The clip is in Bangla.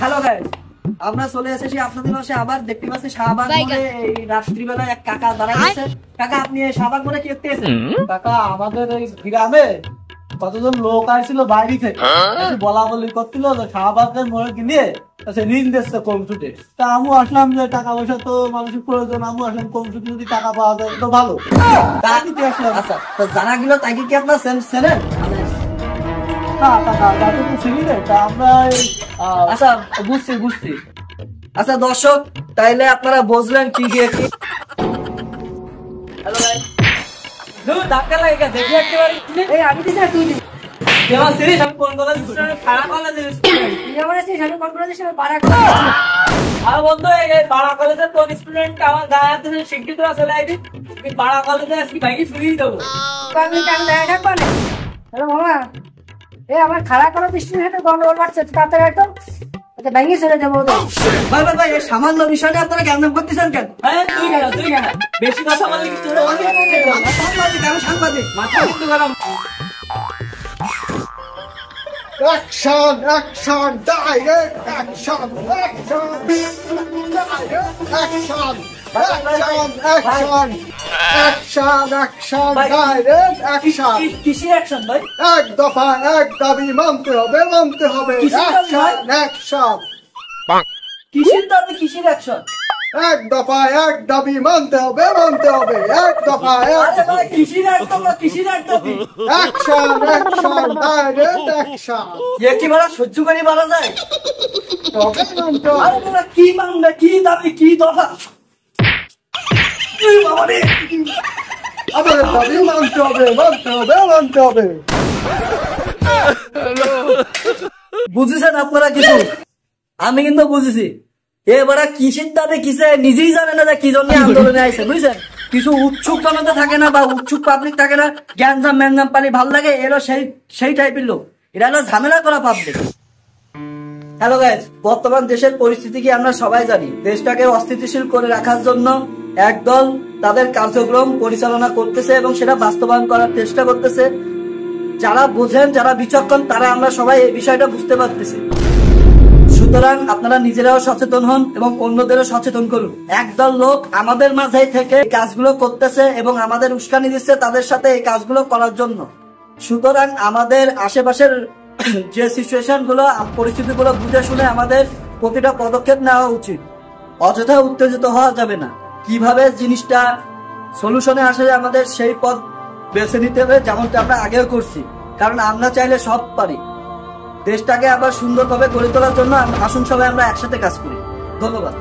হ্যালো গাইস, আমরা চলে এসেছি আপনাদের পাশে আবার। দেখতে পাচ্ছি শাহবাগ মোড়ে এই রাত্রিবেলা এক কাকা দাঁড়ায় আছে। কাকা, আপনি এই শাহবাগ মোড়ে কি দেখতে এসেছেন? কাকা, আমাদের এই গ্রামে কতজন লোক আসছিল বাইরে থেকে, বলা বলি করছিল শাহবাগের মোড়ে গিয়ে ঋণ দিচ্ছে কম সুদে। তা আমি আসলাম যে টাকা পয়সা তো মানুষের প্রয়োজন, আমি আসলাম কম সুদে যদি টাকা পাওয়া যায় তো ভালো। আচ্ছা, তো জানা গেল তাকে কি আপনার চেনেন? না কাকা, তাকে তো চিনি না। তা আমরা আচ্ছা, বুঝছি। আচ্ছা দর্শক, তাইলে আপনারা বুঝলেন কি কি। হ্যালো গাইস, ধাক্কা লাগে গেছে, দেখি একেবারে এই আমি দিছি না তুই দিছিস। কেমন সিরিয়াস? আমি কোন কথা দিছিস? খারাপ কথা দিছিস তুই। আমার কাছে আমি কোন কথা দিছিস? পাড়া কথা। আর বন্ধু, এই পাড়া কলেজে তোর স্টুডেন্ট আমার গায়ে হাতে শিক্ষিত আছে লাইদি। তুই পাড়া কলেজে আজকে ভাইকে ফ্রি দেব। আমি কেন দেখা থাকবা না? হ্যালো মামা, এই আমার খারাপ করা স্টুডেন্ট হাতে গন্ডগোল বাড়ছে, তাড়াতাড়ি একদম এটা ভেঙে চলে যাবো। ভাই এই সামান্য বিষয়টা আপনারা কেন করতেছেন কেন? তুই কেন বেশি কথা বললে কিছু সাংবাদিক মাথা একটু গরম। Action, action, direct action, action, direct action, action, direct action. কিসের অ্যাকশন ভাই? এক দফা এক দাবি মানতে হবে। Action. কিসের দাবি কিসের অ্যাকশন? এক দফা এক দাবি মানতে হবে। এক দফা কিসের দাবি? action, direct action. কি বলা সহ্য করে বলা যায়? তবে মানতে হবে। আরে তোমরা কি মানবে, কি দাবি, কি দফা? আমাদের দাবি মানতে হবে। বুঝেছেন আপনারা কিছু? আমি কিন্তু বুঝেছি। এবারে কিসের দাবি কিসে নিজেই জানে না যে কি জন্য আন্দোলনে আইছে, বুঝছেন? কিছু উৎসুক জনতা থাকে না বা উৎসুক পাবলিক থাকে না, গ্যাঞ্জাম ম্যাঞ্জাম পানি ভালো লাগে, এলো সেই টাইপের লোক। এরা হলো ঝামেলা করা পাবলিক। হ্যালো গাইস, বর্তমান দেশের পরিস্থিতি কি আমরা সবাই জানি। দেশটাকে অস্থিতিশীল করে রাখার জন্য একদল তাদের কার্যক্রম পরিচালনা করতেছে এবং সেটা বাস্তবায়ন করার চেষ্টা করতেছে। যারা বুঝেন, যারা বিচক্ষণ, তারা আমরা সবাই এই বিষয়টা বুঝতে পারতেছি। সুতরাং আপনারা নিজেরাও সচেতন হন এবং অন্যদেরও সচেতন করুন। একদল লোক আমাদের মাঝে থেকে এই কাজগুলো করতেছে এবং আমাদের উস্কানি দিচ্ছে তাদের সাথে এই কাজগুলো করার জন্য। সুতরাং আমাদের আশেপাশের যে সিচুয়েশন গুলো, পরিস্থিতি গুলো বুঝে শুনে আমাদের প্রতিটা পদক্ষেপ নেওয়া উচিত। অযথা উত্তেজিত হওয়া যাবে না। কিভাবে জিনিসটা সলিউশনে আসে আমাদের সেই পথ বেছে নিতে হবে, যেমনটা আমরা আগেও করছি। কারণ আমরা চাইলে সব পারি। দেশটাকে আবার সুন্দরভাবে গড়ে তোলার জন্য আসুন সবাই আমরা একসাথে কাজ করি। ধন্যবাদ।